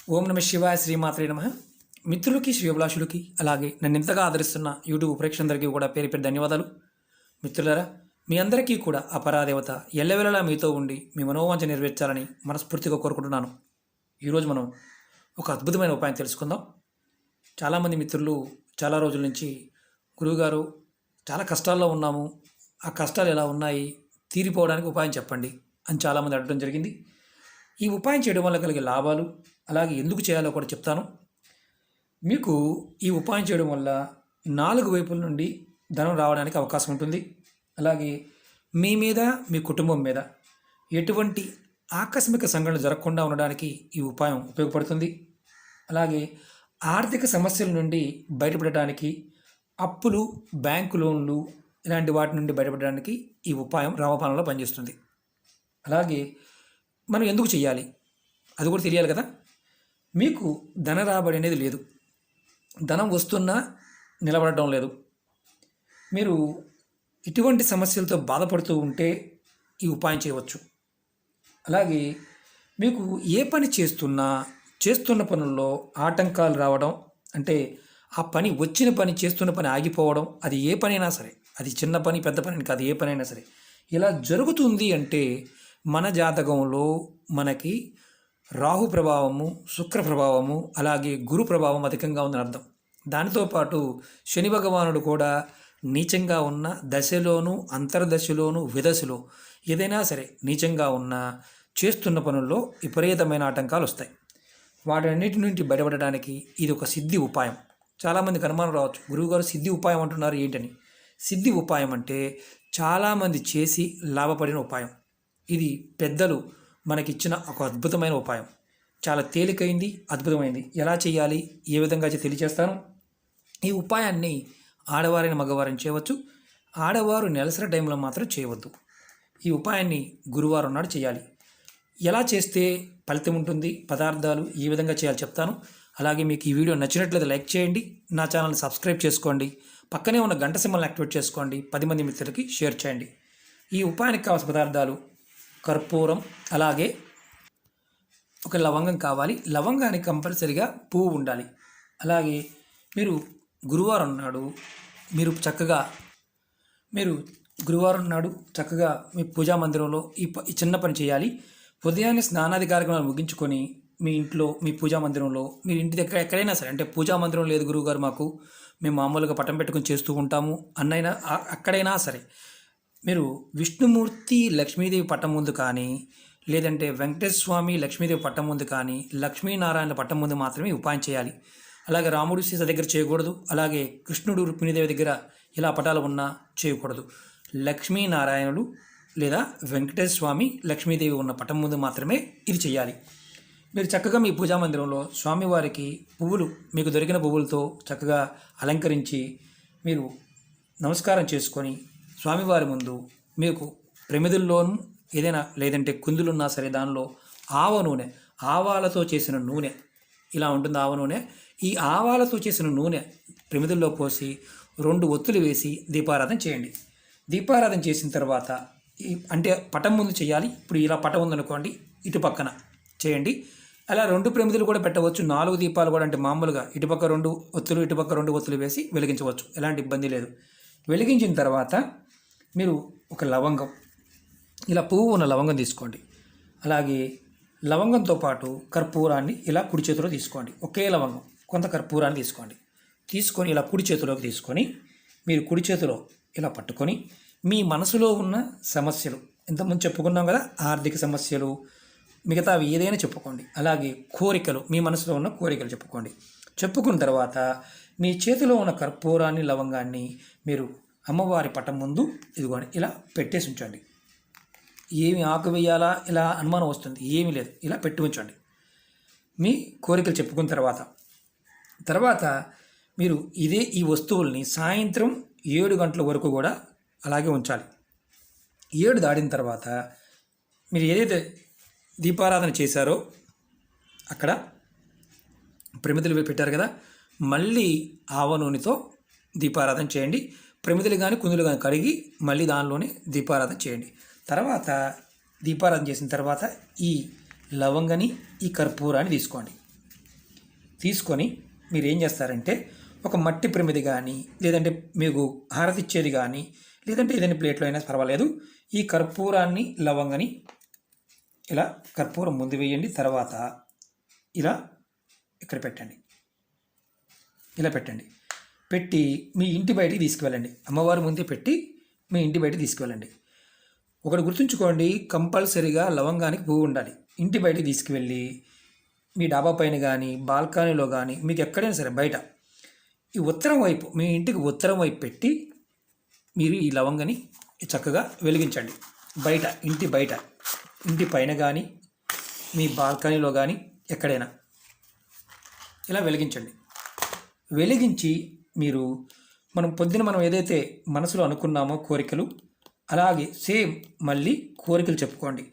ఓం నమ శివాయ శ్రీమాత్రే నమ. మిత్రులకి శ్రీభిలాషులకి అలాగే నన్ను ఇంతగా ఆదరిస్తున్న యూట్యూబ్ ప్రేక్షకులందరికీ కూడా పేరు పేరు ధన్యవాదాలు. మిత్రులారా, మీ అందరికీ కూడా ఆ పరాదేవత ఎల్లవేళలా మీతో ఉండి మీ మనోవాంఛ నెరవేర్చాలని మనస్ఫూర్తిగా కోరుకుంటున్నాను. ఈరోజు మనం ఒక అద్భుతమైన ఉపాయం తెలుసుకుందాం. చాలామంది మిత్రులు చాలా రోజుల నుంచి గురువుగారు చాలా కష్టాల్లో ఉన్నాము, ఆ కష్టాలు ఎలా ఉన్నాయి, తీరిపోవడానికి ఉపాయం చెప్పండి అని చాలామంది అడగడం జరిగింది. ఈ ఉపాయం చేయడం వల్ల కలిగే లాభాలు అలాగే ఎందుకు చేయాలో కూడా చెప్తాను. మీకు ఈ ఉపాయం చేయడం వల్ల 4 వైపుల నుండి ధనం రావడానికి అవకాశం ఉంటుంది. అలాగే మీ మీద మీ కుటుంబం మీద ఎటువంటి ఆకస్మిక సంఘటనలు జరగకుండా ఉండడానికి ఈ ఉపాయం ఉపయోగపడుతుంది. అలాగే ఆర్థిక సమస్యల నుండి బయటపడడానికి, అప్పులు, బ్యాంకు లోన్లు ఇలాంటి వాటి నుండి బయటపడడానికి ఈ ఉపాయం రామపాలనలో పనిచేస్తుంది. అలాగే మనం ఎందుకు చేయాలి అది కూడా తెలియాలి కదా. మీకు ధన రాబడి అనేది లేదు, ధనం వస్తున్నా నిలబడటం లేదు. మీరు ఇటువంటి సమస్యలతో బాధపడుతూ ఉంటే ఈ ఉపాయం చేయవచ్చు. అలాగే మీకు ఏ పని చేస్తున్న పనుల్లో ఆటంకాలు రావడం, అంటే ఆ పని చేస్తున్న పని ఆగిపోవడం, అది ఏ పనైనా సరే, అది చిన్న పని పెద్ద పని కాదు, ఏ పనైనా సరే ఇలా జరుగుతుంది అంటే మన జాతకంలో మనకి రాహు ప్రభావము, శుక్ర ప్రభావము, అలాగే గురు ప్రభావం అధికంగా ఉందని అర్థం. దానితో పాటు శని భగవానుడు కూడా నీచంగా ఉన్న దశలోను, అంతర్దశలోను, విదశలో ఏదైనా సరే నీచంగా ఉన్న చేస్తున్న పనుల్లో విపరీతమైన ఆటంకాలు వస్తాయి. వాటన్నిటి నుండి బయటపడడానికి ఇది ఒక సిద్ధి ఉపాయం. చాలామందికి అనుమానం రావచ్చు, గురువుగారు సిద్ధి ఉపాయం అంటున్నారు ఏంటని. సిద్ధి ఉపాయం అంటే చాలామంది చేసి లాభపడిన ఉపాయం. ఇది పెద్దలు మనకిచ్చిన ఒక అద్భుతమైన ఉపాయం. చాలా తేలికైంది, అద్భుతమైంది. ఎలా చేయాలి, ఏ విధంగా తెలియజేస్తాను. ఈ ఉపాయాన్ని ఆడవారైన మగవారిని చేయవచ్చు. ఆడవారు నెలసరి టైంలో మాత్రం చేయవద్దు. ఈ ఉపాయాన్ని గురువారం నాడు చేయాలి. ఎలా చేస్తే ఫలితం ఉంటుంది, పదార్థాలు ఏ విధంగా చేయాలి చెప్తాను. అలాగే మీకు ఈ వీడియో నచ్చినట్లయితే లైక్ చేయండి, నా ఛానల్ని సబ్స్క్రైబ్ చేసుకోండి, పక్కనే ఉన్న గంట సింబల్ని యాక్టివేట్ చేసుకోండి, 10 మంది మిత్రులకి షేర్ చేయండి. ఈ ఉపాయానికి కావాల్సిన పదార్థాలు కర్పూరం, అలాగే ఒక లవంగం కావాలి. లవంగానికి కంపల్సరిగా పువ్వు ఉండాలి. అలాగే మీరు గురువారం నాడు గురువారం నాడు చక్కగా మీ పూజా మందిరంలో ఈ చిన్న పని చేయాలి. ఉదయాన్నే స్నానాది కార్యక్రమాలు ముగించుకొని మీ ఇంట్లో, మీ పూజా మందిరంలో, మీ ఇంటి దగ్గర ఎక్కడైనా సరే, అంటే పూజా మందిరం లేదు గురువుగారు మాకు, మేము మామూలుగా పటం పెట్టుకొని చేస్తూ ఉంటాము అన్నైనా అక్కడైనా సరే, మీరు విష్ణుమూర్తి లక్ష్మీదేవి పట్టం ముందు కానీ, లేదంటే వెంకటేశ్వర స్వామి లక్ష్మీదేవి పట్టం ముందు కానీ, లక్ష్మీనారాయణ పట్టం ముందు మాత్రమే ఉపాయం చేయాలి. అలాగే రాముడు సీత దగ్గర చేయకూడదు. అలాగే కృష్ణుడు రుక్మిణీదేవి దగ్గర ఇలా పటాలు ఉన్నా చేయకూడదు. లక్ష్మీనారాయణుడు లేదా వెంకటేశ్వర స్వామి లక్ష్మీదేవి ఉన్న పట్టం ముందు మాత్రమే ఇది చేయాలి. మీరు చక్కగా మీ పూజా మందిరంలో స్వామివారికి పువ్వులు, మీకు దొరికిన పువ్వులతో చక్కగా అలంకరించి మీరు నమస్కారం చేసుకొని స్వామివారి ముందు మీకు ప్రమిదుల్లోనూ ఏదైనా, లేదంటే కుందులున్నా సరే దానిలో ఆవ నూనె, ఆవాలతో చేసిన నూనె ఇలా ఉంటుంది, ఆవ నూనె. ఈ ఆవాలతో చేసిన నూనె ప్రమిదుల్లో పోసి 2 ఒత్తులు వేసి దీపారాధన చేయండి. దీపారాధన చేసిన తర్వాత అంటే పటం ముందు చేయాలి. ఇప్పుడు ఇలా పటం ఉందనుకోండి, ఇటు పక్కన చేయండి. అలా 2 ప్రమిదులు కూడా పెట్టవచ్చు. 4 దీపాలు కూడా, అంటే మామూలుగా ఇటుపక్క 2 ఒత్తులు, ఇటుపక్క 2 ఒత్తులు వేసి వెలిగించవచ్చు, ఎలాంటి ఇబ్బంది లేదు. వెలిగించిన తర్వాత మీరు ఒక లవంగం, ఇలా పువ్వు ఉన్న లవంగం తీసుకోండి. అలాగే లవంగంతో పాటు కర్పూరాన్ని ఇలా కుడి చేతిలో తీసుకోండి. ఒకే లవంగం, కొంత కర్పూరాన్ని తీసుకొని ఇలా కుడి చేతిలోకి తీసుకొని మీరు కుడి చేతిలో ఇలా పట్టుకొని మీ మనసులో ఉన్న సమస్యలు, ఇంతకుముందు చెప్పుకున్నాం కదా, ఆర్థిక సమస్యలు, మిగతావి ఏదైనా చెప్పుకోండి. అలాగే కోరికలు, మీ మనసులో ఉన్న కోరికలు చెప్పుకున్న తర్వాత మీ చేతిలో ఉన్న కర్పూరాన్ని, లవంగాన్ని మీరు అమ్మవారి పటం ముందు ఇదిగోండి ఇలా పెట్టేసి ఉంచండి. ఏమి ఆకు వేయాలా ఇలా అనుమానం వస్తుంది, ఏమీ లేదు, ఇలా పెట్టి ఉంచండి. మీ కోరికలు చెప్పుకున్న తర్వాత మీరు ఈ వస్తువుల్ని సాయంత్రం 7 గంటల వరకు కూడా అలాగే ఉంచాలి. 7 దాటిన తర్వాత మీరు ఏదైతే దీపారాధన చేశారో అక్కడ ప్రమిదలు పెట్టారు కదా, మళ్ళీ ఆవ నూనెతో దీపారాధన చేయండి. ప్రమిదలు కానీ కుందులు కానీ కడిగి మళ్ళీ దానిలోనే దీపారాధన చేయండి. తర్వాత దీపారాధన చేసిన తర్వాత ఈ లవంగని, ఈ కర్పూరాన్ని తీసుకోండి. తీసుకొని మీరు ఏం చేస్తారంటే ఒక మట్టి ప్రమిది కానీ, లేదంటే మీకు హారతి ఇచ్చేది కానీ, లేదంటే ఏదైనా ప్లేట్లో అయినా పర్వాలేదు. ఈ కర్పూరాన్ని, లవంగని ఇలా కర్పూరం ముందు వేయండి. తర్వాత ఇలా ఇక్కడ పెట్టండి. ఇలా పెట్టండి. పెట్టి మీ ఇంటి బయటికి తీసుకువెళ్ళండి. అమ్మవారి ముందే పెట్టి మీ ఇంటి బయటికి తీసుకువెళ్ళండి. ఒకటి గుర్తుంచుకోండి, కంపల్సరీగా లవంగానికి పువ్వు ఉండాలి. ఇంటి బయటికి తీసుకువెళ్ళి మీ డాబా పైన కానీ, బాల్కనీలో కానీ, మీకు ఎక్కడైనా సరే బయట ఈ ఉత్తరం వైపు, మీ ఇంటికి ఉత్తరం వైపు పెట్టి మీరు ఈ లవంగని చక్కగా వెలిగించండి. బయట, ఇంటి బయట, ఇంటి పైన కానీ, మీ బాల్కనీలో కానీ ఎక్కడైనా ఇలా వెలిగించండి. వెలిగించి మీరు మనం ఏదైతే మనసులో అనుకున్నామో కోరికలు, అలాగే సేమ్ మళ్ళీ కోరికలు చెప్పుకోండి.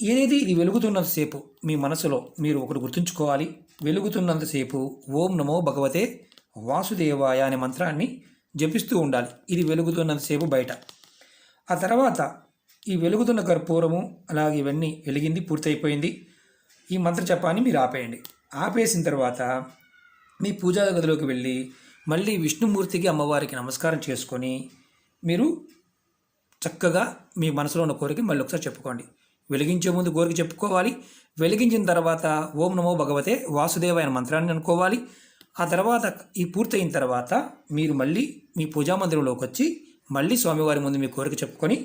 ఏదైతే ఇది వెలుగుతున్నంతసేపు మీ మనసులో మీరు ఒకటి గుర్తుంచుకోవాలి. వెలుగుతున్నంతసేపు ఓం నమో భగవతే వాసుదేవాయ అనే మంత్రాన్ని జపిస్తూ ఉండాలి. ఇది వెలుగుతున్నంతసేపు బయట. ఆ తర్వాత ఈ వెలుగుతున్న కర్పూరము అలాగే ఇవన్నీ వెలిగింది, పూర్తయిపోయింది. ఈ మంత్ర జపాన్ని మీరు ఆపేయండి. ఆపేసిన తర్వాత మీ పూజా గదిలోకి వెళ్ళి మళ్ళీ విష్ణుమూర్తికి, అమ్మవారికి నమస్కారం చేసుకొని మీరు చక్కగా మీ మనసులో ఉన్న కోరిక మళ్ళీ ఒకసారి చెప్పుకోండి. వెలిగించే ముందు కోరిక చెప్పుకోవాలి. వెలిగించిన తర్వాత ఓం నమో భగవతే వాసుదేవాయ అనే మంత్రాన్ని అనుకోవాలి. ఆ తర్వాత ఈ పూర్తయిన తర్వాత మీరు మళ్ళీ మీ పూజా మందిరంలోకి వచ్చి మళ్ళీ స్వామివారి ముందు మీ కోరిక చెప్పుకొని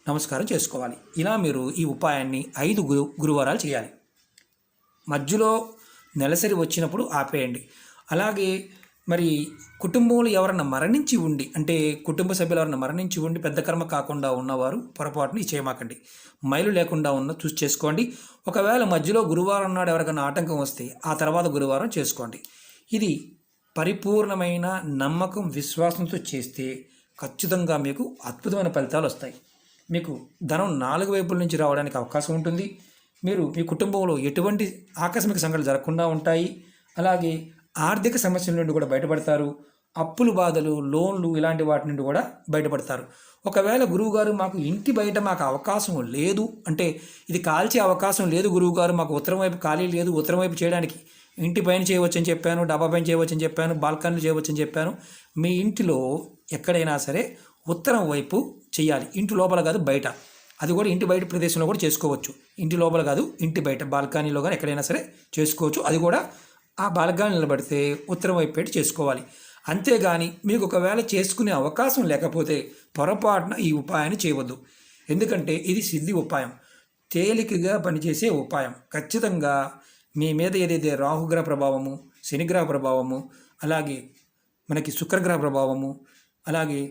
నమస్కారం చేసుకోవాలి. ఇలా మీరు ఈ ఉపాయాన్ని 5 గురువారాలు చేయాలి. మధ్యలో నెలసరి వచ్చినప్పుడు ఆపేయండి. అలాగే మరి కుటుంబంలో ఎవరన్నా మరణించి ఉండి, అంటే కుటుంబ సభ్యులు ఎవరన్నా మరణించి ఉండి పెద్ద కర్మ కాకుండా ఉన్నవారు పొరపాటుని చేయమాకండి. మైలు లేకుండా చూసి చేసుకోండి. ఒకవేళ మధ్యలో గురువారం నాడు ఎవరికైనా ఆటంకం వస్తే ఆ తర్వాత గురువారం చేసుకోండి. ఇది పరిపూర్ణమైన నమ్మకం, విశ్వాసంతో చేస్తే ఖచ్చితంగా మీకు అద్భుతమైన ఫలితాలు వస్తాయి. మీకు ధనం 4 వైపుల నుంచి రావడానికి అవకాశం ఉంటుంది. మీరు మీ కుటుంబంలో ఎటువంటి ఆకస్మిక సంఘటనలు జరగకుండా ఉంటాయి. అలాగే ఆర్థిక సమస్యల నుండి కూడా బయటపడతారు. అప్పులు, బాధలు, లోన్లు ఇలాంటి వాటి నుండి కూడా బయటపడతారు. ఒకవేళ గురువుగారు మాకు ఇంటి బయట మాకు అవకాశం లేదు అంటే, ఇది కాల్చే అవకాశం లేదు గురువుగారు, మాకు ఉత్తరం వైపు ఖాళీ లేదు, ఉత్తరం వైపు చేయడానికి ఇంటి పైన చేయవచ్చని చెప్పాను, డాబా పైన చేయవచ్చని చెప్పాను, బాల్కనీలు చేయవచ్చని చెప్పాను. మీ ఇంటిలో ఎక్కడైనా సరే ఉత్తరం వైపు చేయాలి. ఇంటి లోపల కాదు, బయట. అది కూడా ఇంటి బయట ప్రదేశంలో కూడా చేసుకోవచ్చు. ఇంటి లోపల కాదు, ఇంటి బయట బాల్కనీలో కానీ ఎక్కడైనా సరే చేసుకోవచ్చు. అది కూడా ఆ బాల్కనీ నిలబడితే ఉత్తరం వైపు పెట్టి చేసుకోవాలి. అంతేగాని మీకు ఒకవేళ చేసుకునే అవకాశం లేకపోతే పొరపాటున ఈ ఉపాయాన్ని చేయవద్దు. ఎందుకంటే ఇది సిద్ధి ఉపాయం, తేలికగా పనిచేసే ఉపాయం. ఖచ్చితంగా మీ మీద ఏదైతే రాహుగ్రహ ప్రభావము, శనిగ్రహ ప్రభావము, అలాగే మనకి శుక్రగ్రహ ప్రభావము, అలాగే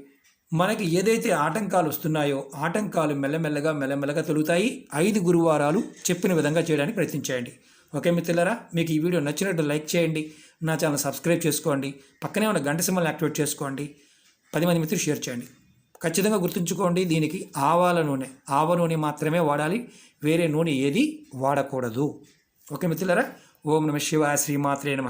మనకి ఏదైతే ఆటంకాలు వస్తున్నాయో ఆటంకాలు మెల్లమెల్లగా తొలుగుతాయి. 5 గురువారాలు చెప్పిన విధంగా చేయడానికి ప్రయత్నించండి. ఓకే మిత్రులారా, మీకు ఈ వీడియో నచ్చినట్టు లైక్ చేయండి, నా ఛానల్ సబ్స్క్రైబ్ చేసుకోండి, పక్కనే ఉన్న గంట సింబల్ని యాక్టివేట్ చేసుకోండి, 10 మంది మిత్రులు షేర్ చేయండి. ఖచ్చితంగా గుర్తుంచుకోండి, దీనికి ఆవ నూనె మాత్రమే వాడాలి, వేరే నూనె ఏది వాడకూడదు. ఓకే మిత్రులారా, ఓం నమః శివాయ, శ్రీమాత్రే నమః.